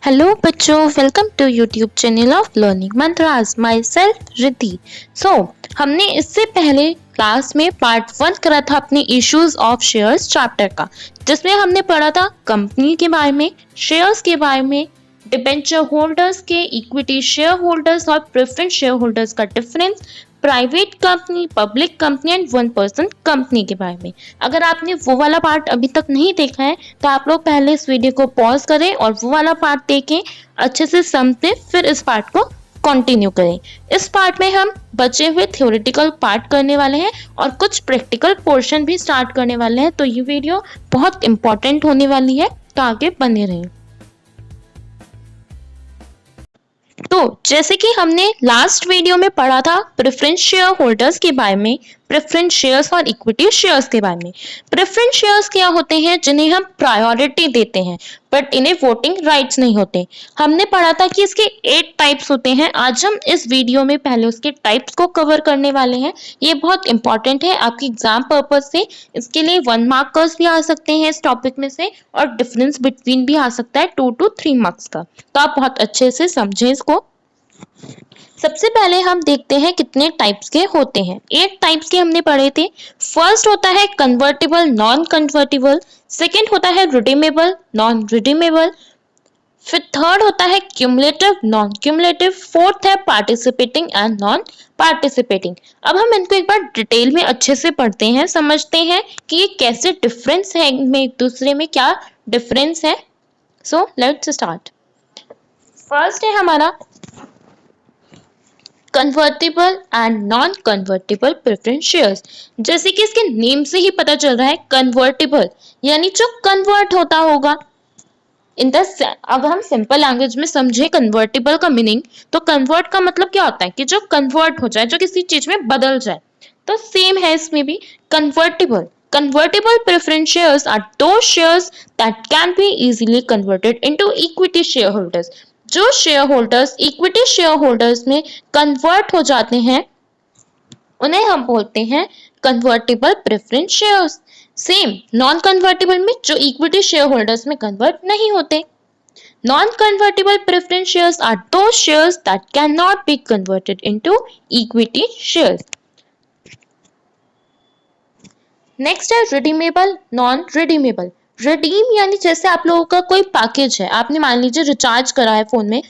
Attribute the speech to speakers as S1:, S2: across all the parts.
S1: Hello बच्चों, welcome to YouTube channel of learning mantras. Myself Riddhi. हमने इससे पहले क्लास में पार्ट 1 करा था अपने इश्यूज ऑफ शेयर्स चैप्टर का, जिसमें हमने पढ़ा था कंपनी के बारे में, शेयर्स के बारे में, डिबेंचर होल्डर्स के, इक्विटी शेयर होल्डर्स और प्रेफरेंस शेयर होल्डर्स का difference, private company, public company and 1% company के बारे में। अगर आपने वो वाला पार्ट अभी तक नहीं देखा है तो आप लोग पहले इस वीडियो को पॉज करें और वो वाला पार्ट देखें, अच्छे से समझें, फिर इस पार्ट को कंटिन्यू करें। इस पार्ट में हम बचे हुए थ्योरेटिकल पार्ट करने वाले हैं और कुछ प्रैक्टिकल पोर्शन भी स्टार्ट करने वाले हैं, तो ये वीडियो बहुत इंपॉर्टेंट होने वाली है, तो आगे बने रहें। तो जैसे कि हमने लास्ट वीडियो में पढ़ा था प्रेफरेंस शेयर होल्डर्स के बारे में, प्रेफरेंस शेयर्स और इक्विटी शेयर्स के बारे में। प्रेफरेंस शेयर्स क्या होते हैं? जिन्हें हम प्रायोरिटी देते हैं बट इन्हें वोटिंग राइट्स नहीं होते। हमने पढ़ा था कि इसके 8 टाइप्स होते हैं। आज हम इस वीडियो में पहले उसके टाइप्स को कवर करने वाले हैं। ये बहुत इंपॉर्टेंट है आपकी एग्जाम पर्पज से। इसके लिए 1 मार्कर्स भी आ सकते हैं इस टॉपिक में से, और डिफरेंस बिटवीन भी आ सकता है 2 to 3 मार्क्स का। तो आप बहुत अच्छे से समझें इसको। सबसे पहले हम देखते हैं कितने टाइप्स के होते हैं। 8 टाइप्स के हमने पढ़े थे। फर्स्ट होता है कन्वर्टिबल नॉन कन्वर्टिबल, सेकंड होता है रिडीमेबल नॉन रिडीमेबल, फिर थर्ड होता है क्यूमुलेटिव नॉन क्यूमुलेटिव, फोर्थ है पार्टिसिपेटिंग एंड नॉन पार्टिसिपेटिंग। अब हम इनको एक बार डिटेल में अच्छे से पढ़ते हैं, समझते हैं कि ये कैसे डिफरेंस है इनमें, एक दूसरे में क्या डिफरेंस है। So let's start. फर्स्ट है हमारा convertible and non convertible preference shares. जैसे कि इसके नेम से ही पता चल रहा है, कन्वर्टिबल यानी जो कन्वर्ट होता होगा। अगर हम सिंपल लैंग्वेज में समझे कन्वर्टिबल का मीनिंग, तो कन्वर्ट का मतलब क्या होता है कि जो कन्वर्ट हो जाए, जो किसी चीज में बदल जाए। तो सेम है इसमें भी। Convertible preference shares are those shares that can be easily converted into equity shareholders। जो shareholders equity shareholders में कन्वर्ट हो जाते हैं उन्हें हम बोलते हैं convertible preference shares. Same non convertible में जो इक्विटी शेयर होल्डर्स में कन्वर्ट नहीं होते। Non convertible preference shares are those shares that can not be converted into equity shares. Next है रिडीमेबल नॉन रिडीमेबल। रिडीम यानी जैसे आप लोगों का कोई पैकेज है, आपने मान लीजिए रिचार्ज करा है फोन में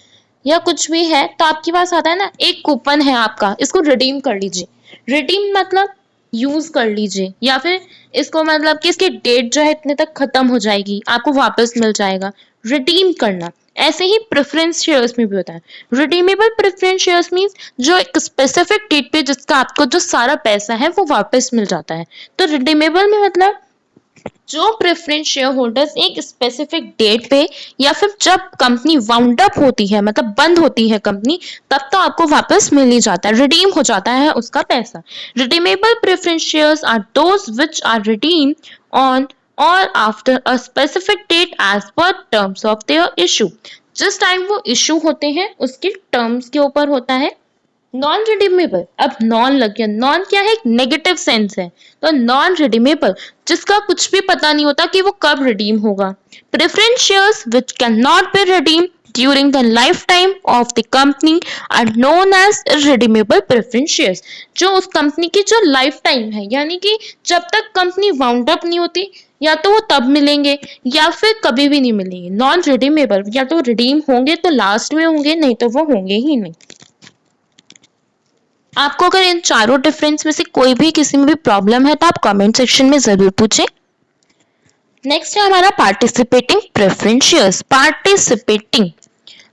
S1: या कुछ भी है, तो आपके पास आता है ना एक कूपन है आपका, इसको रिडीम कर लीजिए। रिडीम मतलब यूज कर लीजिए, या फिर इसको मतलब कि इसकी डेट जो है इतने तक खत्म हो जाएगी, आपको वापस मिल जाएगा। रिडीम करना। ऐसे ही प्रेफरेंस शेयर्स में भी होता है। रिडीमेबल प्रेफरेंस शेयर्स मींस जो एक स्पेसिफिक डेट पे जिसका आपको जो सारा पैसा है वो वापस मिल जाता है। तो रिडीमेबल में मतलब जो प्रेफरेंस शेयर होल्डर्स एक स्पेसिफिक डेट पे या फिर जब कंपनी वाउंड अप होती है, मतलब बंद होती है कंपनी, तब तो आपको वापस मिल ही जाता है, रिडीम हो जाता है उसका पैसा। Redeemable preference shares are those which are redeemed on or after a specific date as per terms of their issue. जिस टाइम वो इशू होते हैं उसके टर्म्स के ऊपर होता है। नॉन रिडीमेबल, अब नॉन लग गया। नॉन क्या है? एक नेगेटिव सेंस है। तो नॉन रिडीमेबल जिसका कुछ भी पता नहीं होता कि वो कब रिडीम होगा। Preference shares which can not be redeem during the lifetime of the company are known as irredeemable preference shares. जो उस कंपनी की जो लाइफ टाइम है, यानी कि जब तक कंपनी वाउंड अप नहीं होती, या तो वो तब मिलेंगे या फिर कभी भी नहीं मिलेंगे। नॉन रिडीमेबल या तो रिडीम होंगे तो लास्ट में होंगे, नहीं तो वो होंगे ही नहीं। आपको अगर इन चारों डिफरेंस में से कोई भी किसी में भी प्रॉब्लम है तो आप कमेंट सेक्शन में जरूर पूछें। नेक्स्ट है हमारा पार्टिसिपेटिंग प्रेफरेंस शेयर्स। पार्टिसिपेटिंग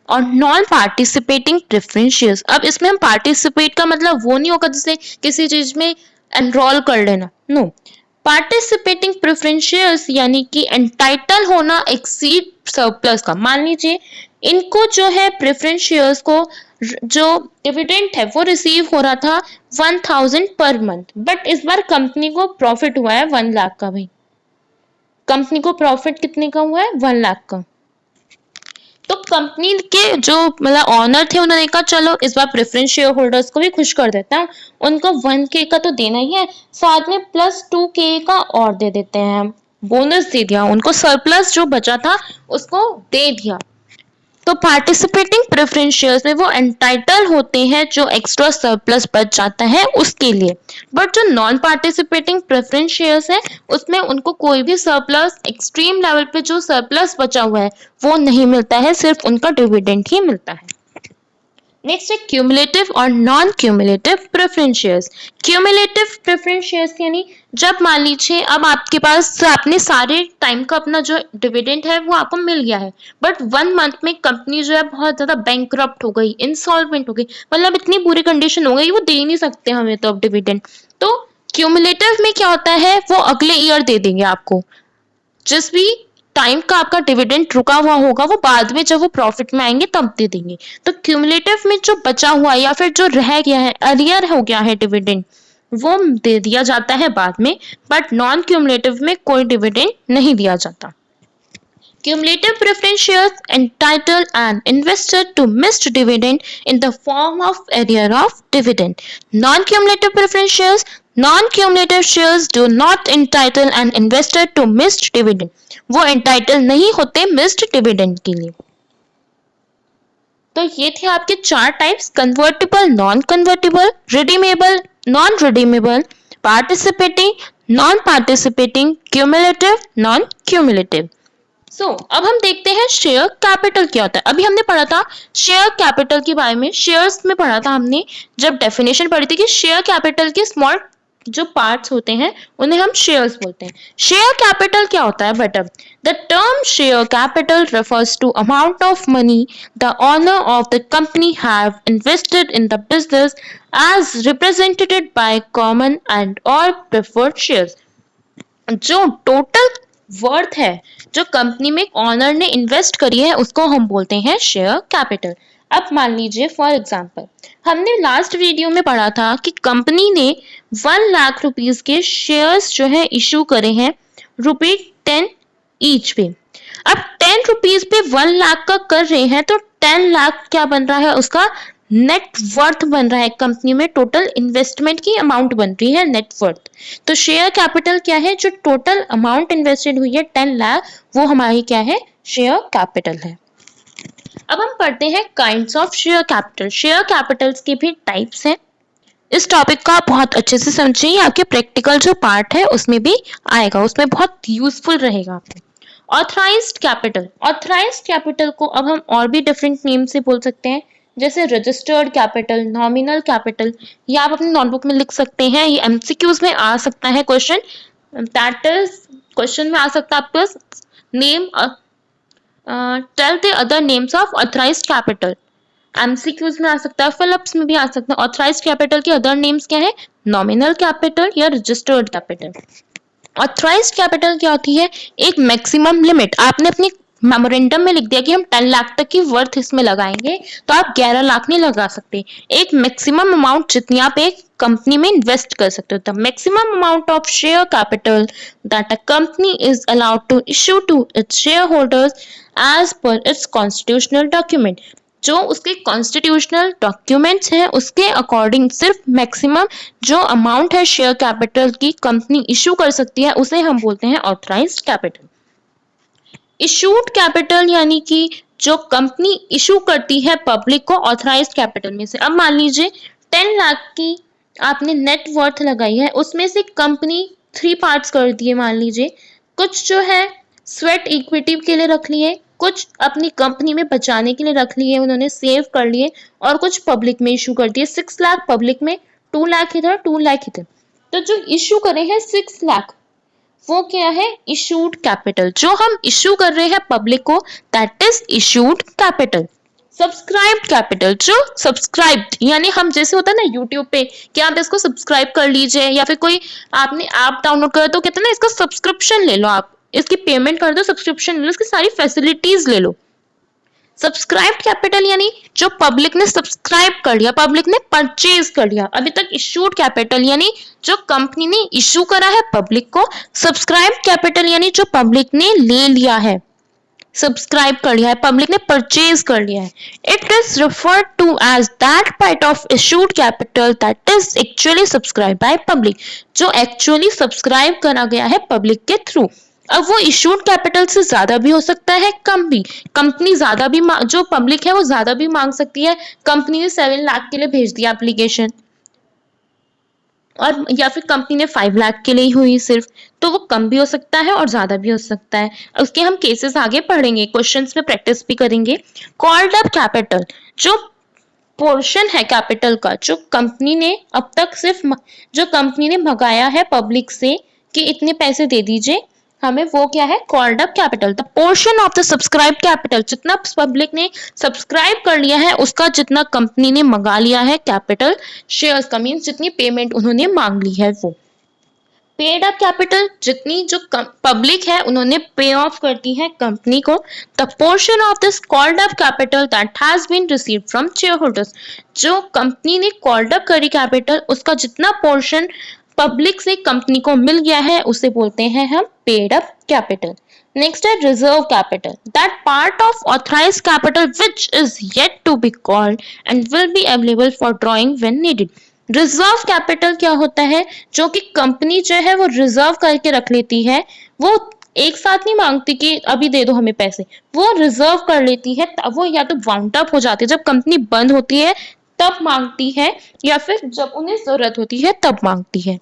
S1: और नॉन पार्टिसिपेटिंग प्रेफरेंस शेयर्स। अब इसमें हम पार्टिसिपेट का मतलब वो नहीं होगा जैसे किसी चीज में एनरोल कर लेना, नो। पार्टिसिपेटिंग प्रेफरेंस शेयर्स यानी कि एंटाइटल होना एक्सीड सरप्लस का। मान लीजिए इनको जो है प्रेफरेंस शेयर्स को जो डिविडेंड है वो रिसीव हो रहा था 1000 पर मंथ, बट इस बार कंपनी को प्रॉफिट हुआ है 1 लाख का। भाई कंपनी को प्रॉफिट कितने का हुआ है? 1 लाख का। तो कंपनी के जो मतलब ऑनर थे उन्होंने कहा चलो इस बार प्रेफरेंस शेयर होल्डर्स को भी खुश कर देता हूँ, उनको 1K का तो देना ही है, साथ में प्लस 2K का और दे देते हैं, बोनस दे दिया उनको, सरप्लस जो बचा था उसको दे दिया। तो पार्टिसिपेटिंग प्रेफरेंस शेयर्स में वो एंटाइटल होते हैं जो एक्स्ट्रा सरप्लस बच जाता है उसके लिए, बट जो नॉन पार्टिसिपेटिंग प्रेफरेंस शेयर्स है उसमें उनको कोई भी सरप्लस, एक्सट्रीम लेवल पे जो सरप्लस बचा हुआ है वो नहीं मिलता है, सिर्फ उनका डिविडेंड ही मिलता है। नेक्स्ट है क्यूमुलेटिव और non cumulative preference shares. Cumulative preference shares यानी जब मान लीजिए अब आपके पास आपने सारे टाइम का अपना जो डिविडेंड है वो आपको मिल गया है, बट 1 मंथ में कंपनी जो है बहुत ज्यादा बैंकरप्ट हो गई, इंसॉल्वेंट हो गई, मतलब इतनी बुरी कंडीशन हो गई वो दे नहीं सकते हमें तो अब डिविडेंड। तो क्यूमुलेटिव में क्या होता है, वो अगले ईयर दे देंगे आपको, जिस भी टाइम का आपका डिविडेंड रुका हुआ होगा वो बाद में जब वो प्रॉफिट में आएंगे तब दे देंगे। तो क्यूमुलेटिव में जो बचा हुआ या फिर जो रह गया है, अरियर हो गया है डिविडेंड, वो दे दिया जाता है बाद में, बट नॉन क्यूमुलेटिव में कोई डिविडेंड नहीं दिया जाता। Cumulative preference shares entitle an investor to missed dividend in the form of arrear of dividend. Non-cumulative preference shares do not entitle an investor to missed dividend. वो entitle नहीं होते missed dividend के लिए। तो ये थे आपके 4 types, convertible, non convertible, redeemable, non redeemable, participating, non participating, cumulative, non cumulative. अब हम देखते हैं शेयर कैपिटल क्या होता है। अभी हमने पढ़ा था शेयर कैपिटल के बारे में, शेयर्स में पढ़ा था हमने, जब डेफिनेशन पढ़ी थी कि शेयर कैपिटल के स्मॉल जो पार्ट्स होते हैं उन्हें हम शेयर्स बोलते हैं। शेयर कैपिटल क्या होता है बेटा? The term share capital refers to amount of money the owner of the company have invested in the business as represented by common and or preferred shares। जो टोटल वर्थ है जो company में honour ने invest करी है उसको हम बोलते हैं शेयर कैपिटल। अब मान लीजिए फॉर एग्जांपल हमने लास्ट वीडियो में पढ़ा था कि कंपनी ने 1 लाख रुपीस के शेयर्स जो है इशू करे हैं ₹10 ईच पे। अब 10 रुपीस पे 1 लाख का कर रहे हैं तो 10 लाख क्या बन रहा है, उसका नेट वर्थ बन रहा है, कंपनी में टोटल इन्वेस्टमेंट की अमाउंट बन रही है नेट वर्थ। तो शेयर कैपिटल क्या है, जो टोटल अमाउंट इन्वेस्टेड हुई है 10 लाख, वो हमारी क्या है, शेयर कैपिटल है। अब हम पढ़ते हैं kinds of share capital. Share Capitals के भी टाइप्स हैं। इस टॉपिक को आप बहुत अच्छे से समझिए, आपके प्रैक्टिकल जो पार्ट है उसमें भी आएगा, उसमें बहुत यूजफुल रहेगा आपको। ऑथराइज्ड कैपिटल, ऑथराइज्ड कैपिटल को अब हम और भी डिफरेंट नेम से बोल सकते हैं, जैसे रजिस्टर्ड कैपिटल, नॉमिनल कैपिटल, या आप अपनी नोटबुक में लिख सकते हैं। ये एमसीक्यूज में आ सकता है क्वेश्चन, दैट इज क्वेश्चन में आ सकता है आपका name tell the other names of authorised capital. MCQs में आ सकता है, फिलअप्स में भी आ सकता है। ऑथराइज्ड कैपिटल के अदर नेम्स क्या है, नॉमिनल कैपिटल या रजिस्टर्ड कैपिटल। ऑथराइज्ड कैपिटल क्या होती है, एक मैक्सिमम लिमिट। आपने अपनी मेमोरेंडम में लिख दिया कि हम 10 लाख तक की वर्थ इसमें लगाएंगे, तो आप 11 लाख नहीं लगा सकते। एक मैक्सिमम अमाउंट जितनी आप एक कंपनी में इन्वेस्ट कर सकते हो। The maximum amount of share capital that a company is allowed to issue to its shareholders as per its constitutional document. जो उसके कॉन्स्टिट्यूशनल डॉक्यूमेंट्स हैं उसके अकॉर्डिंग सिर्फ मैक्सिमम जो अमाउंट है शेयर कैपिटल की कंपनी इश्यू कर सकती है, उसे हम बोलते हैं ऑथराइज्ड कैपिटल। इशूड कैपिटल यानी कि जो कंपनी इशू करती है पब्लिक को ऑथराइज्ड कैपिटल में से। अब मान लीजिए 10 लाख की आपने नेट वर्थ लगाई है, उसमें से कंपनी 3 पार्ट्स कर दिए। मान लीजिए कुछ जो है स्वेट इक्विटी के लिए रख लिए, कुछ अपनी कंपनी में बचाने के लिए रख लिए, उन्होंने सेव कर लिए, और कुछ पब्लिक में इशू कर दिए। 6 लाख पब्लिक में, 2 लाख इधर, 2 लाख इधर। तो जो इशू करे हैं 6 लाख, वो क्या है, इशूड कैपिटल। जो हम इशू कर रहे हैं पब्लिक को, that is issued capital. Subscribed capital, जो सब्सक्राइब्ड यानी हम जैसे होता है ना यूट्यूब पे कि आप इसको सब्सक्राइब कर लीजिए, या फिर कोई आपने ऐप डाउनलोड करा तो कहते हैं ना इसका सब्सक्रिप्शन ले लो, आप इसकी पेमेंट कर दो, सब्सक्रिप्शन ले लो, इसकी सारी फैसिलिटीज ले लो। सब्सक्राइब्ड कैपिटल यानी जो पब्लिक ने सब्सक्राइब कर लिया, पब्लिक ने परचेज कर लिया। अभी तक इशूड कैपिटल यानी जो कंपनी ने इशू करा है पब्लिक को। सब्सक्राइब्ड कैपिटल यानी जो पब्लिक ने ले लिया है, सब्सक्राइब कर लिया है, पब्लिक ने परचेज कर लिया है। It is referred to as that part of issued capital that is actually subscribe by public, जो एक्चुअली सब्सक्राइब करा गया है पब्लिक के थ्रू। अब वो इशूड कैपिटल से ज्यादा भी हो सकता है, कम भी। कंपनी ज्यादा भी जो पब्लिक है वो ज्यादा भी मांग सकती है। कंपनी ने 7 लाख के लिए भेज दिया एप्लीकेशन, और या फिर कंपनी ने 5 लाख के लिए ही हुई सिर्फ, तो वो कम भी हो सकता है और ज्यादा भी हो सकता है। उसके हम केसेस आगे पढ़ेंगे, क्वेश्चंस में प्रैक्टिस भी करेंगे। कॉल्ड अप कैपिटल, जो पोर्शन है कैपिटल का जो कंपनी ने अब तक जो कंपनी ने मंगाया है पब्लिक से कि इतने पैसे दे दीजिए हमें, वो क्या है, called up capital. The portion of the subscribe capital, जितना पब्लिक ने सब्सक्राइब कर लिया है उसका जितना कंपनी ने मंगा लिया है कैपिटल शेयर्स का, मीन्स जितनी पेमेंट उन्होंने मांग ली है वो। पेड अप कैपिटल, जितनी जो पब्लिक है उन्होंने पे ऑफ कर दी है कंपनी को। The portion of this called up capital that has been received from shareholders, जो कंपनी ने कॉल्ड अप करी कैपिटल उसका जितना पोर्शन पब्लिक से कंपनी को मिल गया है उसे बोलते हैं हम पेड अप कैपिटल। नेक्स्ट है reserve capital, that part of authorised capital which is yet to be called and will be available for drawing when needed. Reserve capital क्या होता है, जो कि कंपनी जो है वो रिजर्व करके रख लेती है, वो एक साथ नहीं मांगती कि अभी दे दो हमें पैसे, वो रिजर्व कर लेती है। वो या तो वाउंड अप हो जाती है जब कंपनी बंद होती है तब मांगती है, या फिर जब उन्हें जरूरत होती है तब मांगती है।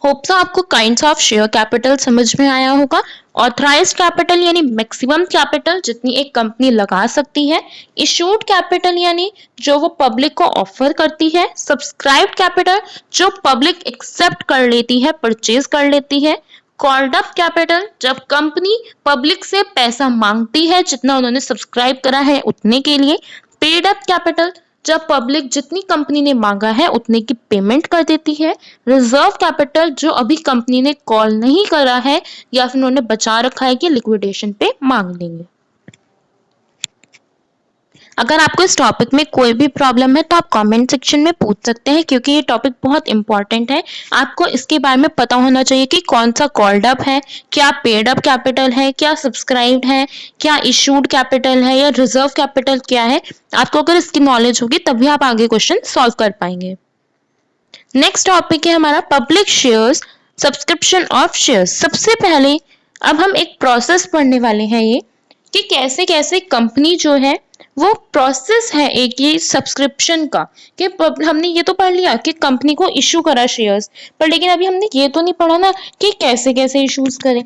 S1: होप सो आपको काइंड्स ऑफ शेयर कैपिटल समझ में आया होगा। ऑथराइज्ड कैपिटल यानी मैक्सिमम कैपिटल जितनी एक कंपनी लगा सकती है। इशूड कैपिटल यानी जो वो पब्लिक को ऑफर करती है। सब्सक्राइब्ड कैपिटल जो पब्लिक एक्सेप्ट कर लेती है, परचेज कर लेती है। कॉल्ड अप कैपिटल जब कंपनी पब्लिक से पैसा मांगती है जितना उन्होंने सब्सक्राइब करा है उतने के लिए। पेड अप कैपिटल जब पब्लिक जितनी कंपनी ने मांगा है उतने की पेमेंट कर देती है। रिजर्व कैपिटल जो अभी कंपनी ने कॉल नहीं करा है या फिर उन्होंने बचा रखा है कि लिक्विडेशन पे मांग लेंगे। अगर आपको इस टॉपिक में कोई भी प्रॉब्लम है तो आप कमेंट सेक्शन में पूछ सकते हैं, क्योंकि ये टॉपिक बहुत इंपॉर्टेंट है। आपको इसके बारे में पता होना चाहिए कि कौन सा कॉल्ड अप है, क्या पेड अप कैपिटल है, क्या सब्सक्राइब्ड है, क्या इशूड कैपिटल है या रिजर्व कैपिटल क्या है। आपको अगर इसकी नॉलेज होगी तभी आप आगे क्वेश्चन सॉल्व कर पाएंगे। नेक्स्ट टॉपिक है हमारा public shares, subscription of shares. सबसे पहले अब हम एक प्रोसेस पढ़ने वाले हैं ये, कि कैसे कैसे कंपनी जो है वो प्रोसेस है एक ये सब्सक्रिप्शन का, कि हमने ये तो पढ़ लिया कि कंपनी को इशू करा शेयर्स, पर लेकिन अभी हमने ये तो नहीं पढ़ा ना कि कैसे कैसे इश्यूज करें।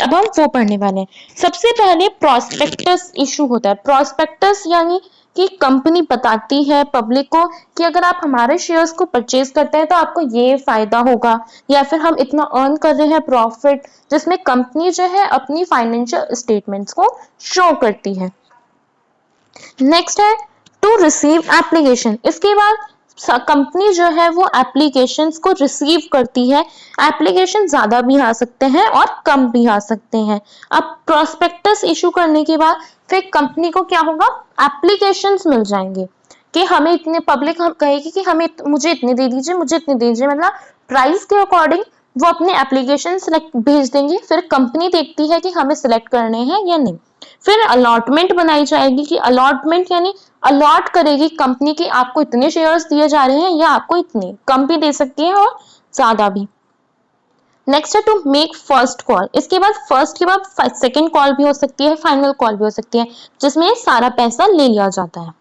S1: अब हम वो पढ़ने वाले हैं। सबसे पहले प्रोस्पेक्टस इशू होता है। प्रोस्पेक्टस यानी कि कंपनी बताती है पब्लिक को कि अगर आप हमारे शेयर्स को परचेज करते हैं तो आपको ये फायदा होगा, या फिर हम इतना अर्न कर रहे हैं प्रॉफिट, जिसमें कंपनी जो है अपनी फाइनेंशियल स्टेटमेंट्स को शो करती है। नेक्स्ट है टू रिसीव एप्लीकेशन। इसके बाद कंपनी जो है वो एप्लीकेशंस को रिसीव करती है। एप्लीकेशन ज्यादा भी आ सकते हैं और कम भी आ सकते हैं। अब प्रोस्पेक्टस इशू करने के बाद फिर कंपनी को क्या होगा, एप्लीकेशंस मिल जाएंगे कि हमें इतने, पब्लिक हम कहेगी कि हमें मुझे इतने दे दीजिए, मुझे इतने दे दीजिए, मतलब प्राइस के अकॉर्डिंग वो अपने एप्लीकेशन सेलेक्ट भेज देंगे। फिर कंपनी देखती है कि हमें सिलेक्ट करने हैं या नहीं। फिर अलॉटमेंट बनाई जाएगी कि अलॉटमेंट यानी अलॉट करेगी कंपनी की आपको इतने शेयर्स दिए जा रहे हैं या आपको इतने, कम भी दे सकती है और ज्यादा भी। नेक्स्ट है टू मेक फर्स्ट कॉल। इसके बाद फर्स्ट के बाद सेकंड कॉल भी हो सकती है, फाइनल कॉल भी हो सकती है, जिसमें सारा पैसा ले लिया जाता है।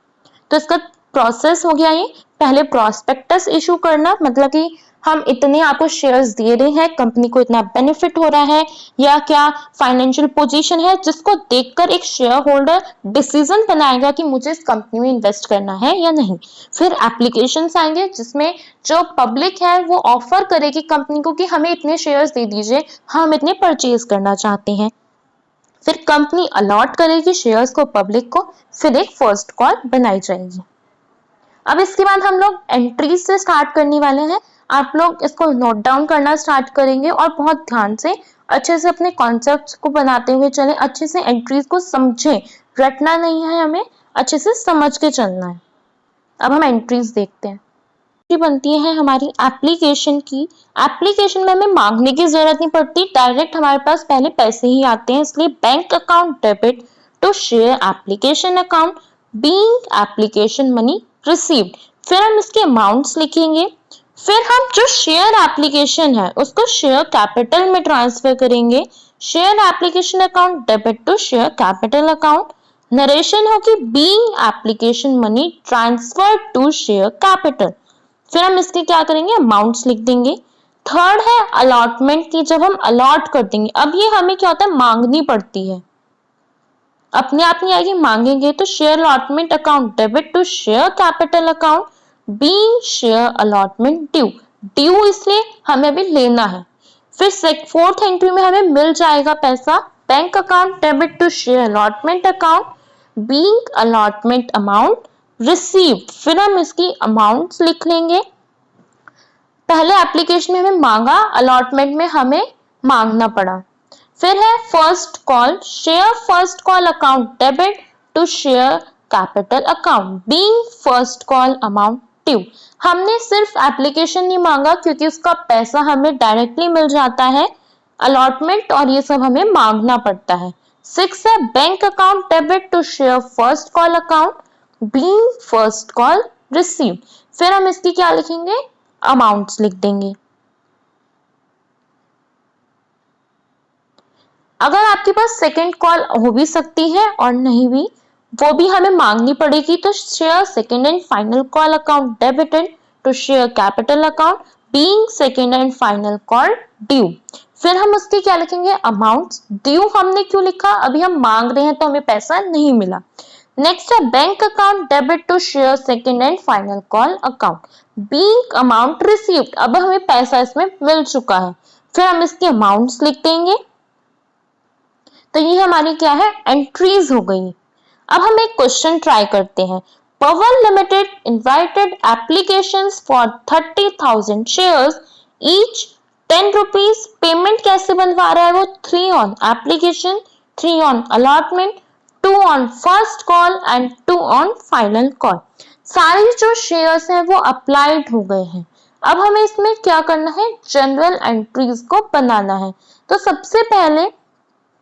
S1: तो इसका प्रोसेस हो गया ये। पहले प्रोस्पेक्टस इशू करना, मतलब कि हम इतने आपको शेयर्स दे रहे हैं, कंपनी को इतना बेनिफिट हो रहा है या क्या फाइनेंशियल पोजीशन है, जिसको देखकर एक शेयर होल्डर डिसीजन बनाएगा कि मुझे इस कंपनी में इन्वेस्ट करना है या नहीं। फिर एप्लीकेशंस आएंगे जिसमें जो पब्लिक है वो ऑफर करेगी कंपनी को कि हमें इतने शेयर्स दे दीजिए, हम इतने परचेज करना चाहते हैं। फिर कंपनी अलॉट करेगी शेयर्स को पब्लिक को, फिर एक फर्स्ट कॉल बनाई जाएगी। अब इसके बाद हम लोग एंट्रीज से स्टार्ट करने वाले हैं। आप लोग इसको नोट डाउन करना स्टार्ट करेंगे और बहुत ध्यान से अच्छे से अपने कॉन्सेप्ट्स को बनाते हुए चलें, अच्छे से एंट्रीज को समझें, रटना नहीं है, हमें अच्छे से समझ के चलना है। अब हम एंट्रीज देखते हैं। बनती है हमारी एप्लीकेशन की। एप्लीकेशन में हमें मांगने की जरूरत नहीं पड़ती, डायरेक्ट हमारे पास पहले पैसे ही आते हैं, इसलिए bank account debit to share application account being application money received. फिर हम इसके अमाउंट्स लिखेंगे। फिर हम जो शेयर एप्लीकेशन है उसको शेयर कैपिटल में ट्रांसफर करेंगे। Share application account debit to share capital account. Narration होगी being application money transfer to share capital. फिर हम इसके क्या करेंगे, अमाउंट्स लिख देंगे। थर्ड है अलॉटमेंट की, जब हम अलॉट कर देंगे, अब ये हमें क्या होता है, मांगनी पड़ती है, अपने आप नहीं आएगी, मांगेंगे। तो share allotment account debit to share capital account being share allotment due. Due इसलिए हमें अभी लेना है। फिर फोर्थ एंट्री में हमें मिल जाएगा पैसा, bank account debit to share allotment account being allotment amount received. फिर हम इसकी अमाउंट्स लिख लेंगे। पहले एप्लीकेशन में हमें मांगा, अलॉटमेंट में हमें मांगना पड़ा। फिर है first call, share first call account debit to share capital account being first call amount due. हमने सिर्फ एप्लीकेशन नहीं मांगा क्योंकि उसका पैसा हमें डायरेक्टली मिल जाता है, अलॉटमेंट और ये सब हमें मांगना पड़ता है। 6 है bank account debit to share first call account being first call received. फिर हम इसकी क्या लिखेंगे, अमाउंट्स लिख देंगे। अगर आपके पास सेकेंड कॉल हो भी सकती है और नहीं भी, वो भी हमें मांगनी पड़ेगी, तो share second and final call account debited to share capital account being second and final call due. फिर हम उसके क्या लिखेंगे, अमाउंट्स। ड्यू हमने क्यों लिखा, अभी हम मांग रहे हैं तो हमें पैसा नहीं मिला। नेक्स्ट है bank account debit to share second and final call account being amount received. अब हमें पैसा इसमें मिल चुका है, फिर हम इसके अमाउंट्स लिख देंगे। तो ये हमारी क्या है, एंट्रीज हो गई। अब हम एक क्वेश्चन ट्राई करते हैं। Pawan limited invited applications for 30,000 shares each 10 rupees. Payment कैसे बनवा रहा है वो, 3 on application, 3 on allotment, 2 on first call and 2 on final call. सारी जो शेयर्स हैं वो अप्लाइड हो गए हैं। अब हमें इसमें क्या करना है, जनरल एंट्रीज को बनाना है। तो सबसे पहले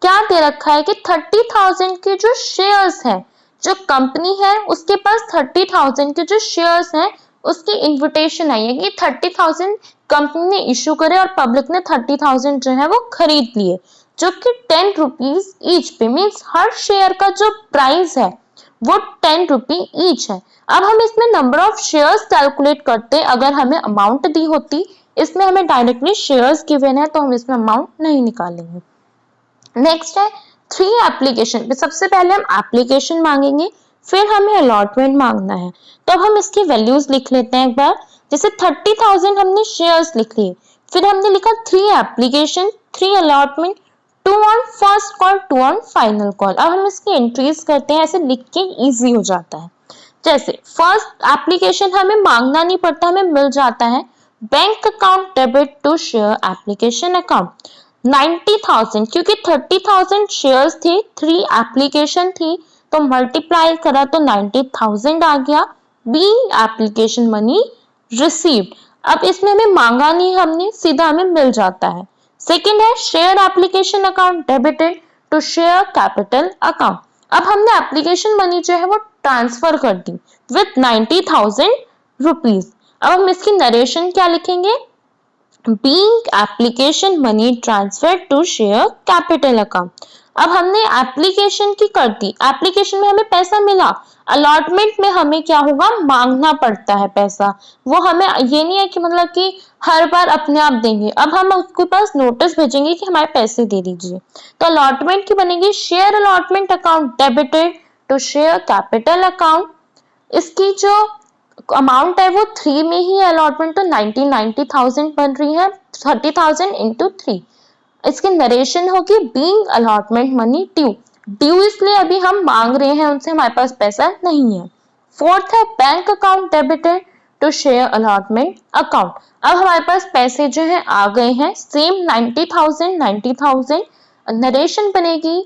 S1: क्या दे रखा है कि 30,000 के जो शेयर्स हैं, जो कंपनी है उसके पास 30,000 के जो शेयर्स हैं उसकी इन्विटेशन आई है कि 30,000 कंपनी ने इशू करे और पब्लिक ने 30,000 जो है वो खरीद लिए, जो कि 10 रुपीज ईच पे, मीन्स हर शेयर का जो प्राइस है वो 10 रुपी ईच है। अब हम इसमें नंबर ऑफ शेयर्स कैलकुलेट करते, अगर हमें अमाउंट दी होती, इसमें हमें डायरेक्टली शेयर्स गिवन है तो हम इसमें अमाउंट नहीं निकालेंगे। नेक्स्ट है 3 एप्लीकेशन। सबसे पहले हम एप्लीकेशन मांगेंगे, फिर हमें अलॉटमेंट मांगना है। तो अब हम इसकी वैल्यूज लिख लेते हैं एक बार। जैसे 30,000 हमने शेयर्स लिख लिए, फिर हमने लिखा 3 application, 3 allotment, 2 on first call, 2 on final call. अब हम इसकी एंट्रीज करते हैं, ऐसे लिख के इजी हो जाता है। जैसे फर्स्ट एप्लीकेशन हमें मांगना नहीं पड़ता, हमें मिल जाता है, bank account debit to share application account 90,000, क्योंकि 30,000 शेयर्स थे, 3 एप्लीकेशन थी, तो मल्टीप्लाई करा तो 90,000 आ गया। Being application money received. अब इसमें हमें मांगा नहीं हमने, सीधा हमें मिल जाता है। सेकंड है share application account debited to share capital account. अब हमने एप्लीकेशन मनी जो है वो ट्रांसफर कर दी विथ 90,000 रुपीज। अब हम इसकी नरेशन क्या लिखेंगे, being application money transfer to share capital account. अब हमने एप्लीकेशन की कर दी, एप्लीकेशन में हमें पैसा मिला, अलॉटमेंट में हमें क्या होगा, मांगना पड़ता है पैसा। वो हमें ये नहीं है कि मतलब कि हर बार अपने आप देंगे, अब हम उसके पास नोटिस भेजेंगे कि हमारे पैसे दे दीजिए। तो अलॉटमेंट की बनेगी share allotment account debited to share capital account. इसकी जो अमाउंट है वो 3 में ही अलॉटमेंट, तो 90,000 बन रही है, 30,000 इंटू 3। इसकी नरेशन होगी being allotment money due. Due इसलिए अभी हम मांग रहे हैं उनसे, हमारे पास पैसा नहीं है। फोर्थ है bank account debited to share allotment account. अब हमारे पास पैसे जो है आ गए हैं, सेम 90,000। नरेशन बनेगी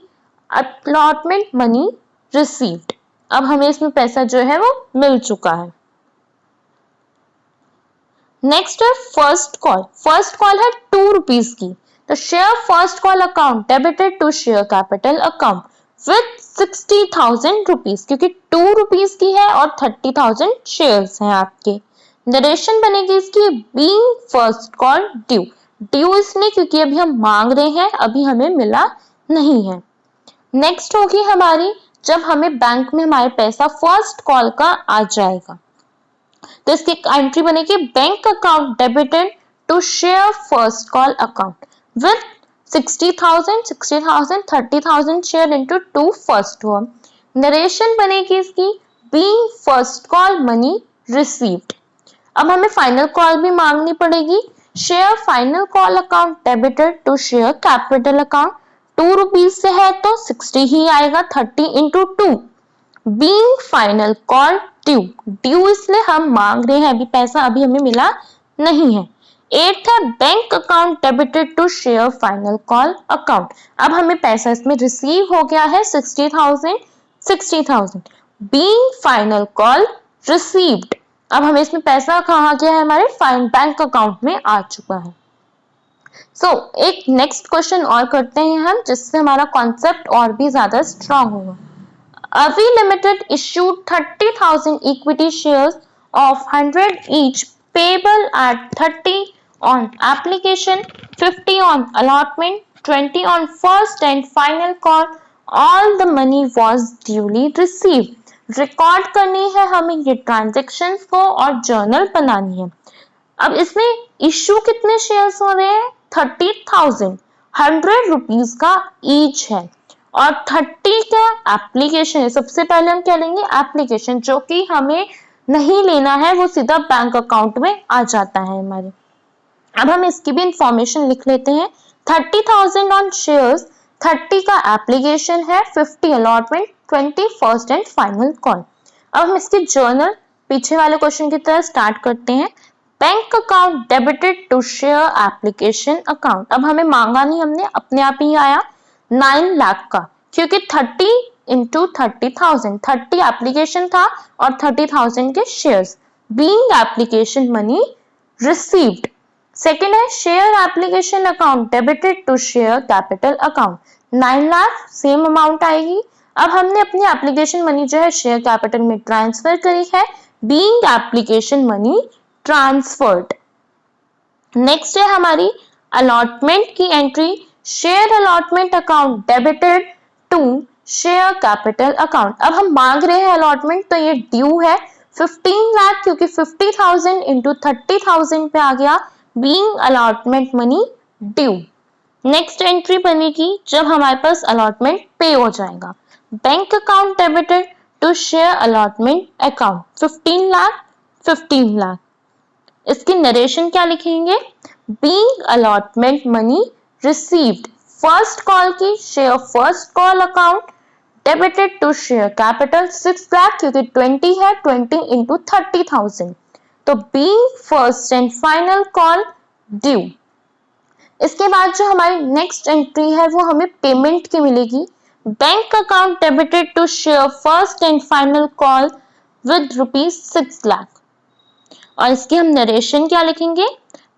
S1: अलॉटमेंट मनी रिसीव्ड। अब हमें इसमें पैसा जो है वो मिल चुका है। नेक्स्ट है फर्स्ट कॉल। फर्स्ट कॉल है 2 रुपीज की, तो share first call account debited to share capital account with 60,000 rupees, क्योंकि 2 रुपीज की है और 30,000 शेयर्स हैं आपके। नरेशन बनेगी इसकी being first call due. Due इसलिए क्योंकि अभी हम मांग रहे हैं, अभी हमें मिला नहीं है। नेक्स्ट होगी हमारी जब हमें बैंक में हमारे पैसा फर्स्ट कॉल का आ जाएगा, तो इसकी एंट्री बनेगी bank account debited to share first call account with 60,000 30,000 share into 2 first one. Narration बनेगी इसकी being first call money received. अब हमें फाइनल कॉल भी मांगनी पड़ेगी। Share final call account debited to share capital account, 2 rupees से है तो 60 ही आएगा, 30 into 2। Being final call due, due इसलिए हम मांग रहे हैं, अभी पैसा अभी हमें मिला नहीं है। 8th है bank account debited to share final call account. अब हमें पैसा इसमें रिसीव हो गया है 60,000 बीइंग फाइनल कॉल रिसीव्ड। अब हमें इसमें पैसा कहाँ गया है, हमारे बैंक अकाउंट में आ चुका है। एक नेक्स्ट क्वेश्चन और करते हैं हम, जिससे हमारा कॉन्सेप्ट और भी ज्यादा स्ट्रॉन्ग होगा। Avi Limited issued 30,000 equity shares of 100 each payable at 30 on application, 50 on allotment, 20 on first and final call. All the money was duly received. Record करनी है हमें ये ट्रांजेक्शन्स को और जर्नल बनानी है। अब इसमें इश्यू कितने शेयर्स हो रहे हैं, 30,000, 100 रुपीज का ईच है और 30 का एप्लीकेशन है। सबसे पहले हम क्या लेंगे, एप्लीकेशन, जो कि हमें नहीं लेना है, वो सीधा बैंक अकाउंट में आ जाता है हमारे। अब हम इसकी भी इंफॉर्मेशन लिख लेते हैं। 30,000 ऑन शेयर्स, 30 का एप्लीकेशन है, 50 allotment, 20 first and final call. अब हम इसकी जर्नल पीछे वाले क्वेश्चन की तरह स्टार्ट करते हैं। Bank account debited to share application account. अब हमें मांगा नहीं, हमने अपने आप ही आया 9 लाख का, क्योंकि 30 इंटू 30,000, 30 एप्लीकेशन था और 30,000 के shares. Being application money received. Second है share application account debited to share capital account, 9 lakh same amount आएगी। अब हमने अपनी एप्लीकेशन मनी जो है शेयर कैपिटल में ट्रांसफर करी है, being application money transferred. Next है हमारी अलॉटमेंट की entry, share allotment account debited to share capital account. अब हम मांग रहे हैं अलॉटमेंट, तो ये ड्यू है 15 लाख, क्योंकि 50,000 इंटू 30,000 पे आ गया, being allotment money due. Next entry बनेगी जब हमारे पास अलॉटमेंट पे हो जाएगा। Bank account debited to share allotment account, 15 lakh, 15 lakh. इसकी नरेशन क्या लिखेंगे, being allotment money received. First call की share first call account debited to share capital 6 lakh, क्योंकि 20 है, 20 इंटू 30,000, तो being first and final call due. इसके बाद जो हमारी नेक्स्ट एंट्री है वो हमें पेमेंट की मिलेगी। Bank account debited to share first and final call with ₹6 lakh, और इसकी हम नरेशन क्या लिखेंगे,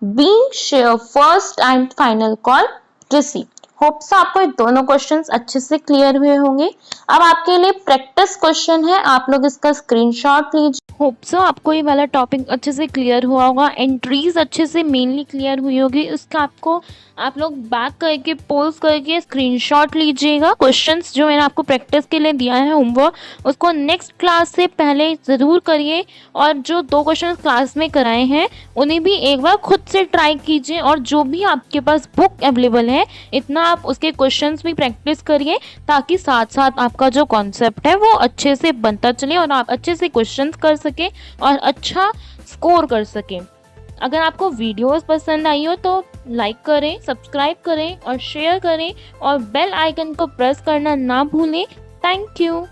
S1: being share first and final call received. Hope so आपको ये दोनों क्वेश्चंस अच्छे से क्लियर हुए होंगे। अब आपके लिए प्रैक्टिस क्वेश्चन है, आप लोग इसका स्क्रीनशॉट लीजिए। होप सो आपको ये वाला टॉपिक अच्छे से क्लियर हुआ होगा, एंट्रीज अच्छे से मेनली क्लियर हुई होगी। उसका आपको आप लोग बैक करके पोज करके स्क्रीनशॉट लीजिएगा। क्वेश्चंस जो मैंने आपको प्रैक्टिस के लिए दिया है होमवर्क, उसको नेक्स्ट क्लास से पहले ज़रूर करिए, और जो 2 क्वेश्चन क्लास में कराए हैं उन्हें भी एक बार खुद से ट्राई कीजिए, और जो भी आपके पास बुक अवेलेबल है इतना आप उसके क्वेश्चंस भी प्रैक्टिस करिए, ताकि साथ साथ आपका जो कॉन्सेप्ट है वो अच्छे से बनता चले और आप अच्छे से क्वेश्चंस कर सके और अच्छा स्कोर कर सके। अगर आपको वीडियोस पसंद आई हो तो लाइक करें, सब्सक्राइब करें और शेयर करें, और बेल आइकन को प्रेस करना ना भूलें। Thank you.